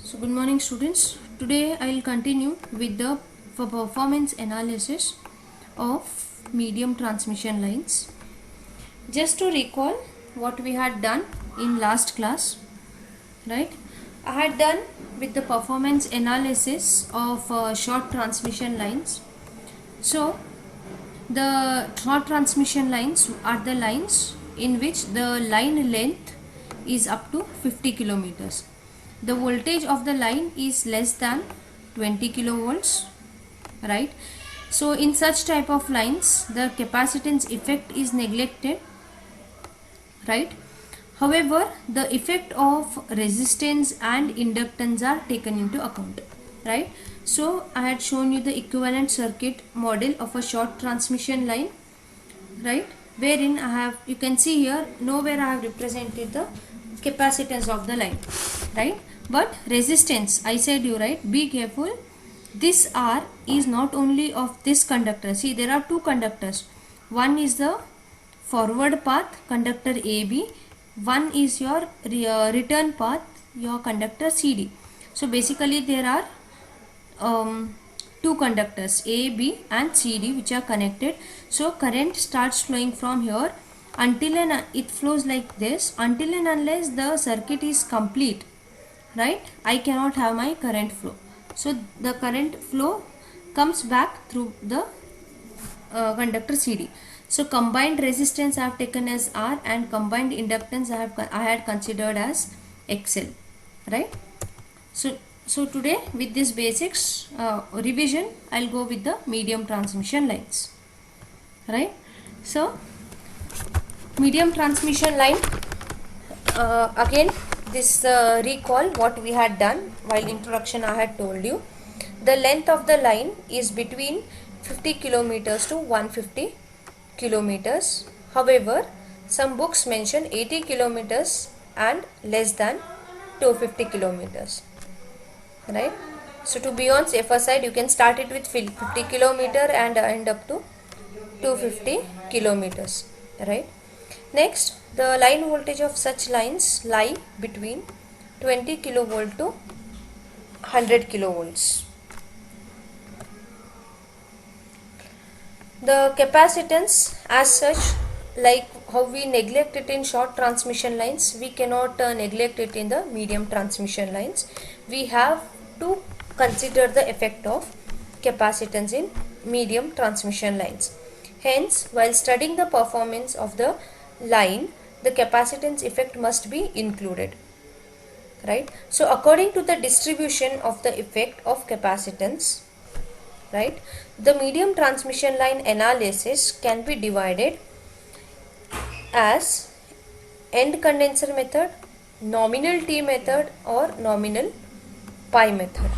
So good morning students. Today I will continue with the performance analysis of medium transmission lines. Just to recall what we had done in last class, right? I had done with the performance analysis of short transmission lines. So the short transmission lines are the lines in which the line length is up to 50 kilometers. The voltage of the line is less than 20 kilovolts, right? So in such type of lines the capacitance effect is neglected, right? However, the effect of resistance and inductance are taken into account, right? So I had shown you the equivalent circuit model of a short transmission line, right, wherein you can see here nowhere I have represented the capacitance of the line, right, but resistance, I said you, right, be careful, this R is not only of this conductor. See, there are two conductors, one is the forward path conductor AB, one is your return path, your conductor CD. So basically there are two conductors A, B and CD which are connected. So current starts flowing from here until and it flows like this until and unless the circuit is complete, right? I cannot have my current flow. So the current flow comes back through the conductor CD. So combined resistance I have taken as R and combined inductance I had considered as XL, right? So today with this basics revision, I'll go with the medium transmission lines, right? So medium transmission line, again this recall what we had done while introduction. I had told you the length of the line is between 50 kilometers to 150 kilometers. However, some books mention 80 kilometers and less than 250 kilometers, right? So to be on safer side, you can start it with 50 kilometer and end up to 250 kilometers, right? Next, the line voltage of such lines lie between 20 kilovolt to 100 kilovolts. The capacitance as such, like how we neglect it in short transmission lines, we cannot neglect it in the medium transmission lines. We have to consider the effect of capacitance in medium transmission lines. Hence, while studying the performance of the line, the capacitance effect must be included, right? So according to the distribution of the effect of capacitance, right, the medium transmission line analysis can be divided as end condenser method, nominal T method or nominal pi method,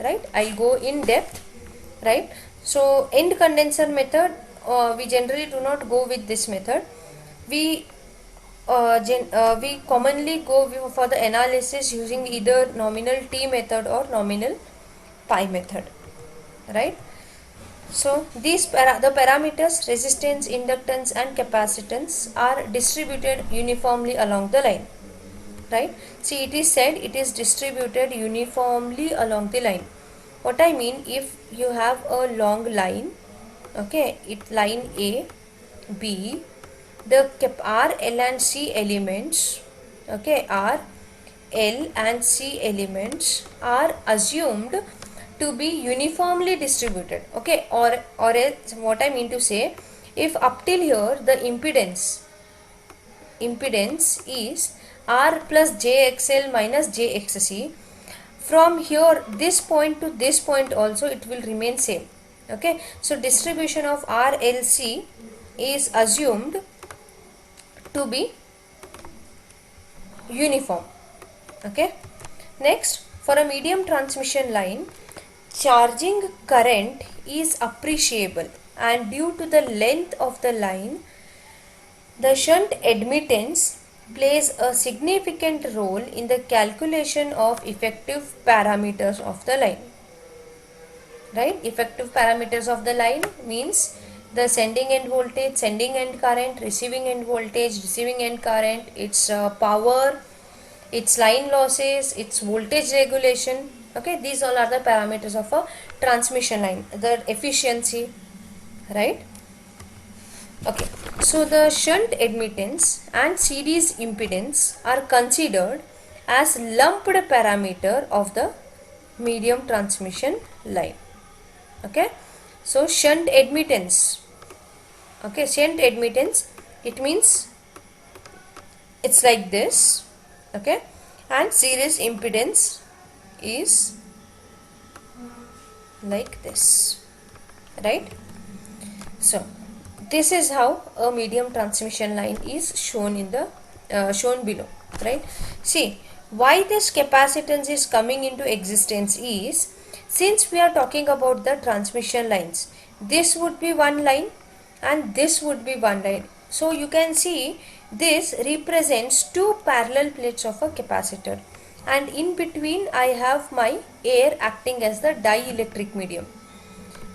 right? I'll go in depth, right? So end condenser method, we generally do not go with this method. We commonly go for the analysis using either nominal T method or nominal pi method, right? So these the parameters resistance, inductance and capacitance are distributed uniformly along the line, right? See, it is said it is distributed uniformly along the line. What I mean, if you have a long line, okay, it line A, B, the R, L and C elements, okay, R, L and C elements are assumed to be uniformly distributed, okay, or else what I mean to say, if up till here the impedance is R plus JXL minus JXC, from here this point to this point also it will remain same, okay. So distribution of RLC is assumed to be uniform, okay. Next, for a medium transmission line, charging current is appreciable, and due to the length of the line, the shunt admittance plays a significant role in the calculation of effective parameters of the line, right? Effective parameters of the line means the sending end voltage, sending end current, receiving end voltage, receiving end current, its power, its line losses, its voltage regulation. Okay, these all are the parameters of a transmission line, the efficiency, right? Okay, so the shunt admittance and series impedance are considered as lumped parameter of the medium transmission line. Okay, so shunt admittance, okay, shunt admittance, it means it's like this, okay, and series impedance is like this, right? So this is how a medium transmission line is shown in the shown below, right? See, why this capacitance is coming into existence is, since we are talking about the transmission lines, this would be one line and this would be one line. So you can see this represents two parallel plates of a capacitor, and in between I have my air acting as the dielectric medium.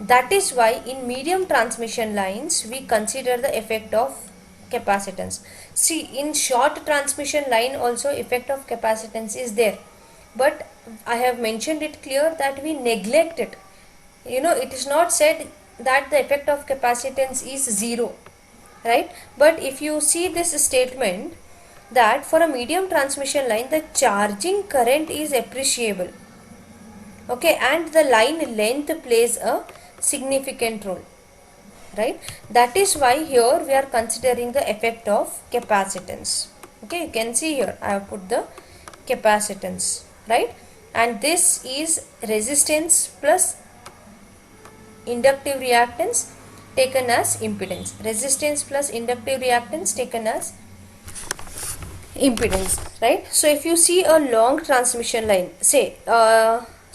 That is why in medium transmission lines we consider the effect of capacitance. See, in short transmission line also effect of capacitance is there, but I have mentioned it clear that we neglect it. You know, it is not said that the effect of capacitance is zero, right? But if you see this statement that for a medium transmission line the charging current is appreciable, okay, and the line length plays a significant role, right? That is why here we are considering the effect of capacitance. Okay, you can see here I have put the capacitance, right? And this is resistance plus inductive reactance taken as impedance. Resistance plus inductive reactance taken as impedance, right? So if you see a long transmission line, say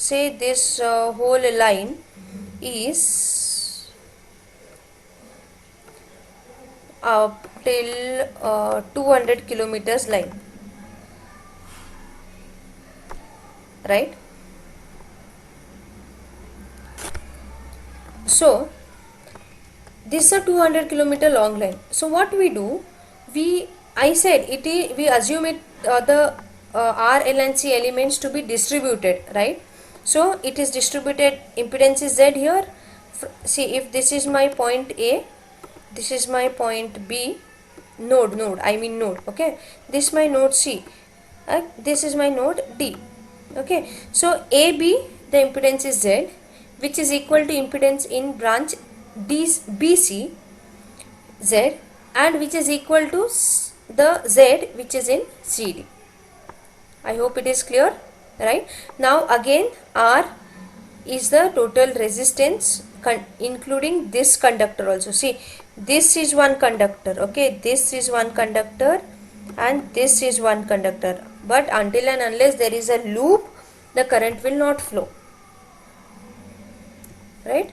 this whole line is till 200 kilometers line, right? So this is a 200-kilometer long line. So what we do, I said it is, we assume it the R, L and C elements to be distributed, right? So it is distributed, impedance is Z here. See, if this is my point A, this is my point B, node, okay, this is my node C, this is my node D, okay. So AB, the impedance is Z, which is equal to impedance in branch BC Z, and which is equal to the Z which is in CD. I hope it is clear, right? Now again R is the total resistance including this conductor also. See, this is one conductor, okay, this is one conductor and this is one conductor, but until and unless there is a loop, the current will not flow, right?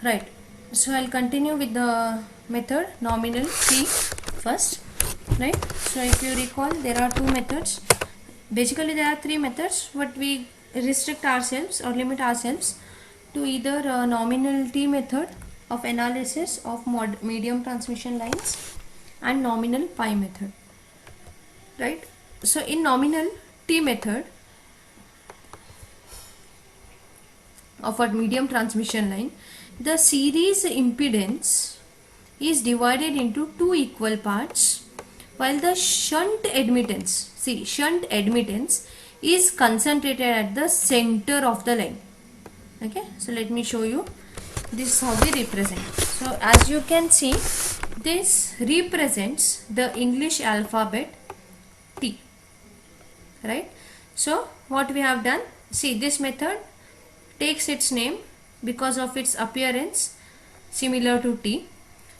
Right. So I'll continue with the method nominal T first, right? So if you recall, there are two methods. Basically there are three methods, but we restrict ourselves or limit ourselves to either nominal T method of analysis of medium transmission lines and nominal pi method, right? So in nominal T method of a medium transmission line, the series impedance is divided into two equal parts, while the shunt admittance, see, shunt admittance is concentrated at the center of the line. Okay, so let me show you. This is how we represent. So as you can see, this represents the English alphabet T, right? So what we have done, see, this method takes its name because of its appearance similar to T.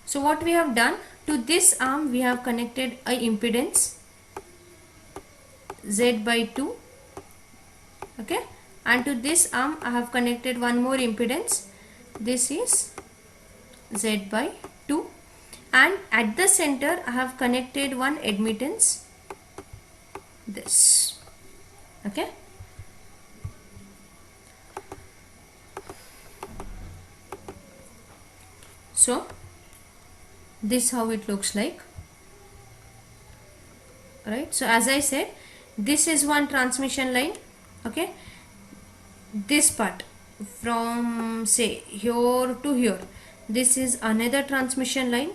So what we have done, to this arm we have connected a impedance Z by 2, okay, and to this arm I have connected one more impedance, this is Z by 2, and at the center I have connected one admittance, this, okay. So this how it looks like, right? So as I said, this is one transmission line. Okay, this part from say here to here, this is another transmission line.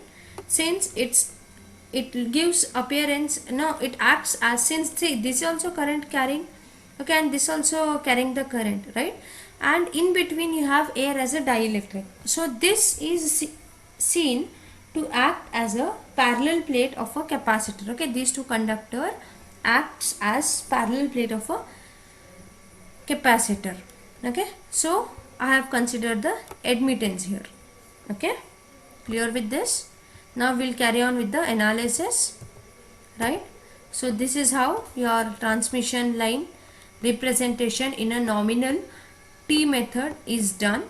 Since it gives appearance, no, it acts as, since see this is also current carrying, okay, and this also carrying the current, right, and in between you have air as a dielectric. So this is seen to act as a parallel plate of a capacitor. Okay, these two conductor acts as parallel plate of a capacitor. Okay, so I have considered the admittance here. Okay, clear with this? Now we'll carry on with the analysis, right? So this is how your transmission line representation in a nominal T method is done,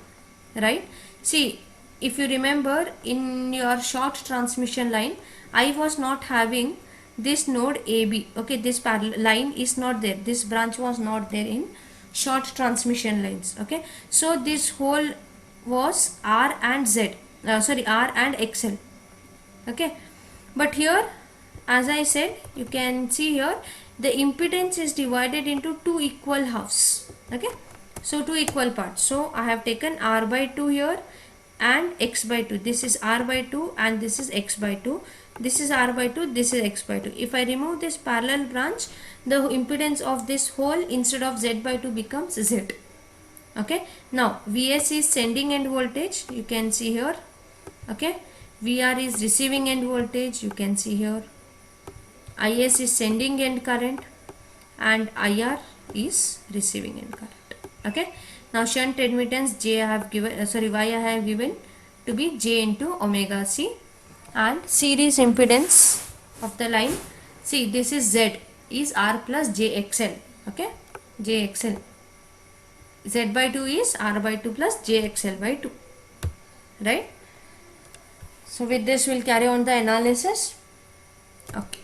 right? See, if you remember, in your short transmission line, I was not having this node AB. Okay, this parallel line is not there, this branch was not there in short transmission lines. Okay, so this whole was R and Z, R and XL. Okay, but here, as I said, you can see here the impedance is divided into two equal halves. Okay, so two equal parts. So I have taken R by 2 here and X by 2. This is R by 2 and this is X by 2. This is R by 2, this is X by 2. If I remove this parallel branch, the impedance of this whole instead of Z by 2 becomes Z. Okay, now Vs is sending end voltage, you can see here. Okay, VR is receiving end voltage, you can see here. Is is sending end current and IR is receiving end current. Okay, now shunt admittance J I have given, Y I have given to be J into omega C, and series impedance of the line, see this is Z, is R plus JXL. Okay, JXL, Z by 2 is R by 2 plus JXL by 2, right? So with this we'll carry on the analysis. Okay,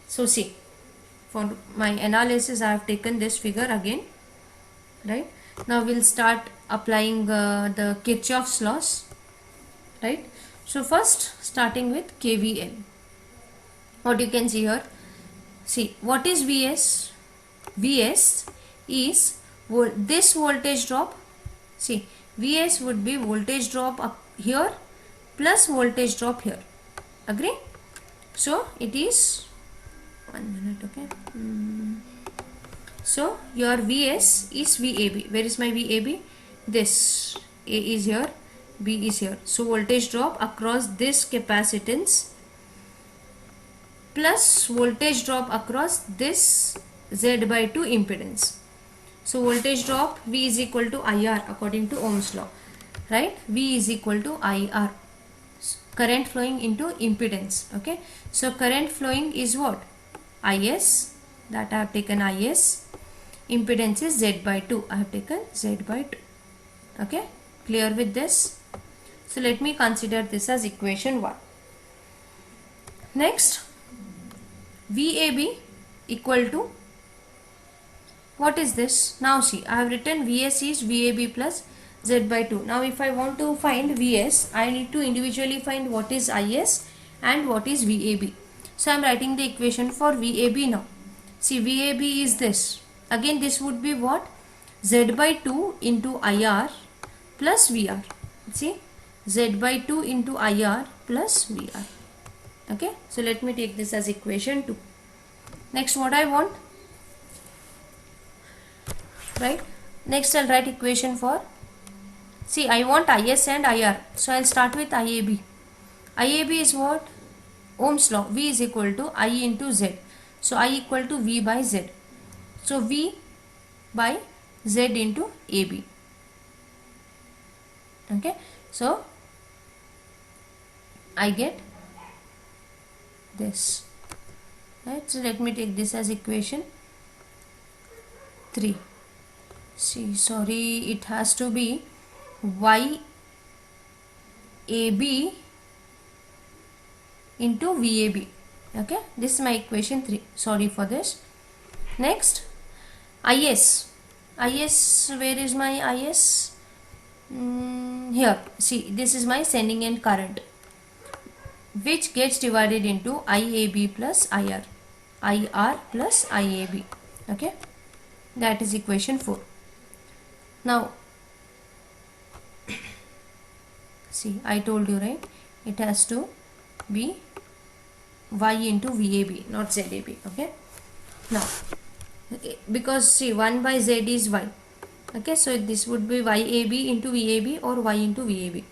so see, for my analysis I have taken this figure again, right? Now we'll start applying the Kirchhoff's laws, right? So first, starting with KVL, what you can see here, see what is Vs? Vs is this voltage drop. See, Vs would be voltage drop up here plus voltage drop here. Agree? So it is 1 minute. Okay. So your Vs is VAB. Where is my VAB? This A is here, B is here. So voltage drop across this capacitance plus voltage drop across this Z by 2 impedance. So voltage drop V is equal to IR according to Ohm's law, right? V is equal to IR, current flowing into impedance. Okay, so current flowing is what? Is, that I have taken Is. Impedance is Z by 2, I have taken Z by 2. Okay, clear with this? So let me consider this as equation 1. Next, VAB equal to, what is this? Now see, I have written Vs is VAB plus Z by 2. Now if I want to find Vs, I need to individually find what is Is and what is VAB. So I am writing the equation for VAB now. See, VAB is this. Again this would be what? Z by 2 into IR plus VR. See, Z by 2 into IR plus VR. Okay, so let me take this as equation 2. Next, what I want? Right, next I'll write equation for, see I want Is and IR, so I'll start with IAB. IAB is what? Ohm's law, V is equal to I into Z. So I equal to V by Z. So V by Z into AB. Okay, so I get this, right? So let me take this as equation 3. See, sorry, it has to be YAB into VAB. Okay, this is my equation 3. Sorry for this. Next, Is. Is, where is my Is? Here, see, this is my sending end current, which gets divided into IAB plus IR. IR plus IAB. Okay, that is equation 4. Now see, I told you, right, it has to be Y into VAB, not ZAB. Okay, now because see 1 by Z is Y. Okay, so this would be YAB into VAB or Y into VAB.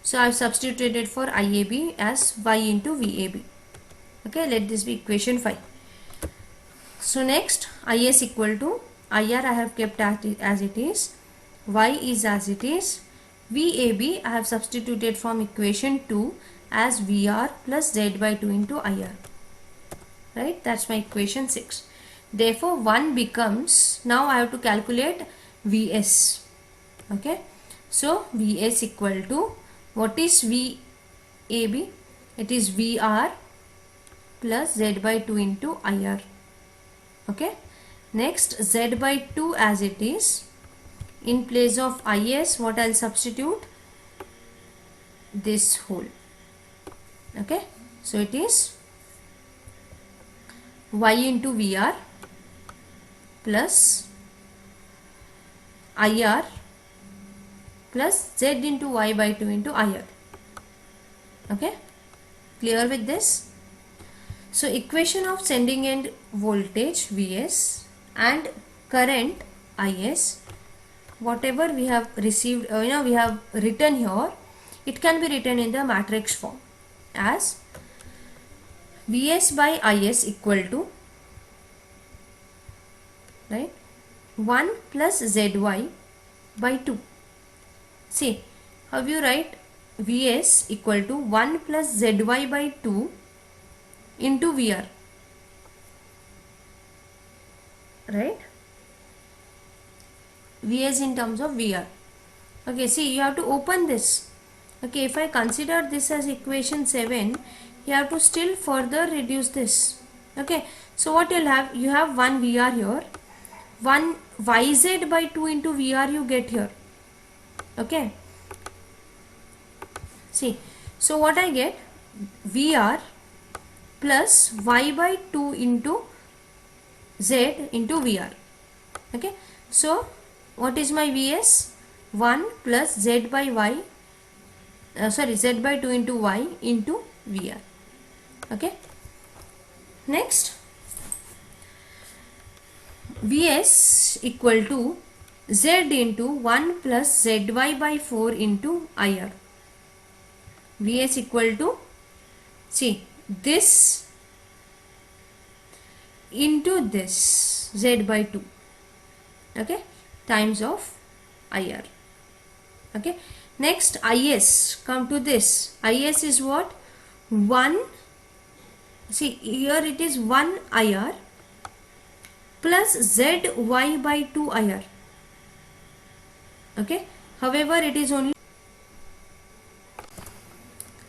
So I have substituted for IAB as Y into VAB. Okay, let this be equation 5. So next, IS equal to IR I have kept as it is, Y is as it is, VAB I have substituted from equation 2 as VR plus Z by 2 into IR. Right, that's my equation 6. Therefore 1 becomes, now I have to calculate VS. Okay, so VS equal to, what is VAB? It is VR plus Z by 2 into IR. Okay, next Z by 2 as it is, in place of IS what I'll substitute? This whole. Okay, so it is Y into VR plus IR plus Z into Y by 2 into IR. Okay, clear with this? So equation of sending end voltage Vs and current Is, whatever we have received, we have written here, it can be written in the matrix form as Vs by Is equal to, right, 1 plus Zy by 2. See, how you write Vs equal to 1 plus Zy by 2 into VR, right? Vs in terms of VR. Okay, see, you have to open this. Okay, if I consider this as equation 7, you have to still further reduce this. Okay, so what you'll have, you have one VR here, one Yz by 2 into VR you get here. Okay, see, so what I get, VR plus Y by 2 into Z into VR. Okay, so what is my Vs? 1 plus Z by Y, Z by 2 into Y into VR. Okay, next Vs equal to Z into 1 plus Zy by 4 into IR. Vs equal to, see, this into this Z by 2, okay, times of IR. Okay, next Is, come to this. Is is what? 1, see here it is 1 IR plus Zy by 2 IR. Okay, however it is only,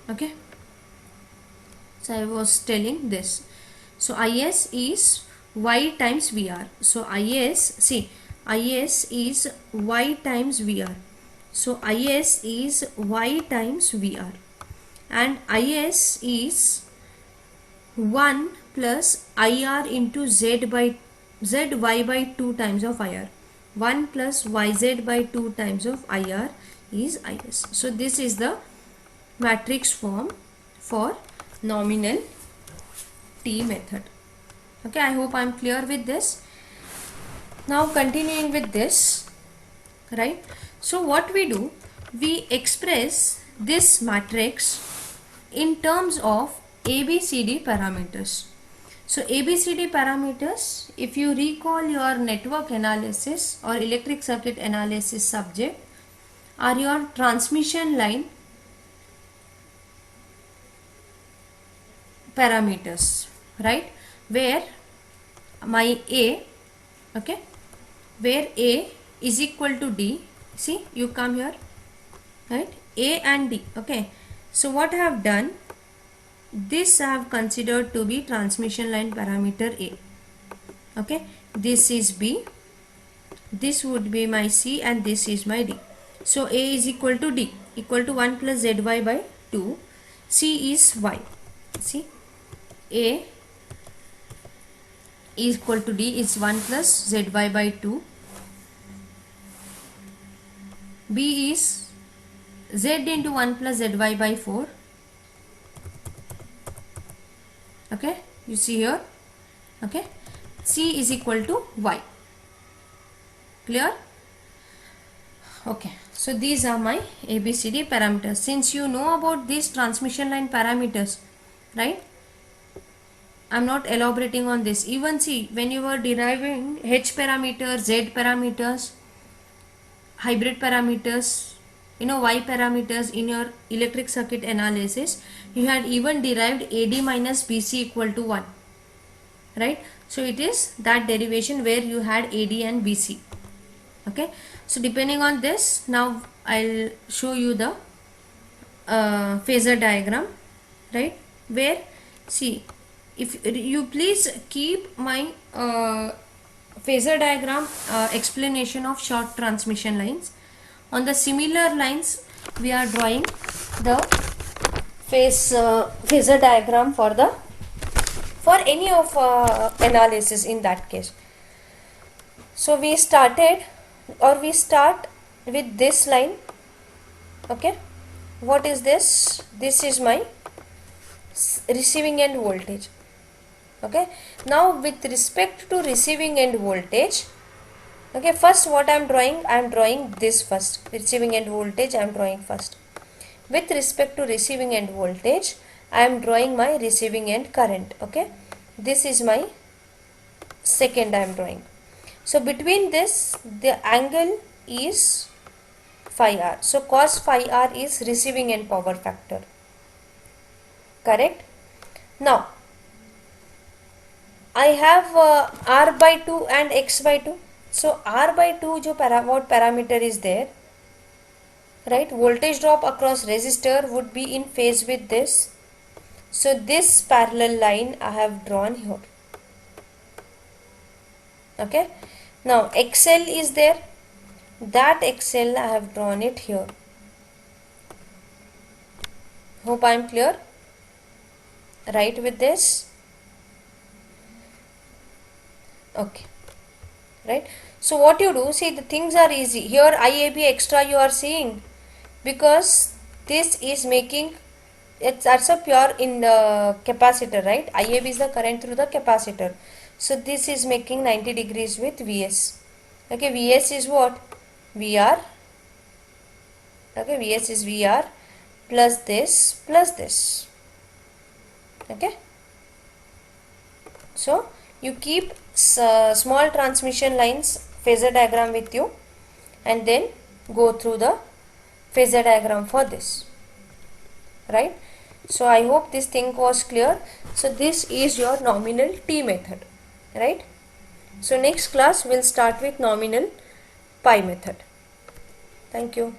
okay, so I was telling this. So Is is Y times VR. So Is, see, Is is Y times VR. So Is is Y times VR and Is is 1 plus IR into Zy by 2 times of IR. 1 plus Yz by 2 times of IR is Is. So this is the matrix form for nominal T method. Okay, I hope I am clear with this. Now continuing with this, right? So what we do, we express this matrix in terms of ABCD parameters. So ABCD parameters, if you recall your network analysis or electric circuit analysis subject, are your transmission line parameters, right? Where my A, okay, where A is equal to D, see, you come here, right, A and D. Okay, so what I have done, this I have considered to be transmission line parameter A. Okay, this is B, this would be my C and this is my D. So A is equal to D, equal to 1 plus Zy by 2, C is Y. See, A is equal to D is 1 plus zy by 2. B is z into 1 plus zy by 4. Okay, you see here. Okay, C is equal to y. Clear? Okay, so these are my ABCD parameters. Since you know about these transmission line parameters, right? I'm not elaborating on this. Even see, when you were deriving H parameters, Z parameters, hybrid parameters, Y parameters in your electric circuit analysis, you had even derived AD minus BC equal to 1. Right? So it is that derivation where you had AD and BC. Okay. So depending on this, now I'll show you the phasor diagram, right? Where, see, if you please keep my phasor diagram explanation of short transmission lines. On the similar lines, we are drawing the phasor diagram for any of analysis in that case. So we start with this line. Okay, what is this? This is my receiving end voltage. Okay, now with respect to receiving end voltage, okay, first what I am drawing this first. Receiving end voltage I am drawing first. With respect to receiving end voltage, I am drawing my receiving end current. Okay, this is my second I am drawing. So between this, the angle is phi r. So cos phi r is receiving end power factor. Correct? Now I have r by 2 and x by 2. So r by 2 what parameter is there, right? Voltage drop across resistor would be in phase with this. So this parallel line I have drawn here. Okay. Now XL is there. That XL I have drawn it here. Hope I am clear. Right with this. Okay. Right. So what you do, see, the things are easy. Here IAB extra you are seeing, because this is making, that's a pure in the capacitor, right? IAB is the current through the capacitor. So this is making 90 degrees with Vs. Okay, Vs is what? VR. Okay, Vs is VR plus this. Okay. So you keep small transmission lines phasor diagram with you, and then go through the phasor diagram for this. Right? So I hope this thing was clear. So this is your nominal T method. Right? So next class we'll start with nominal pi method. Thank you.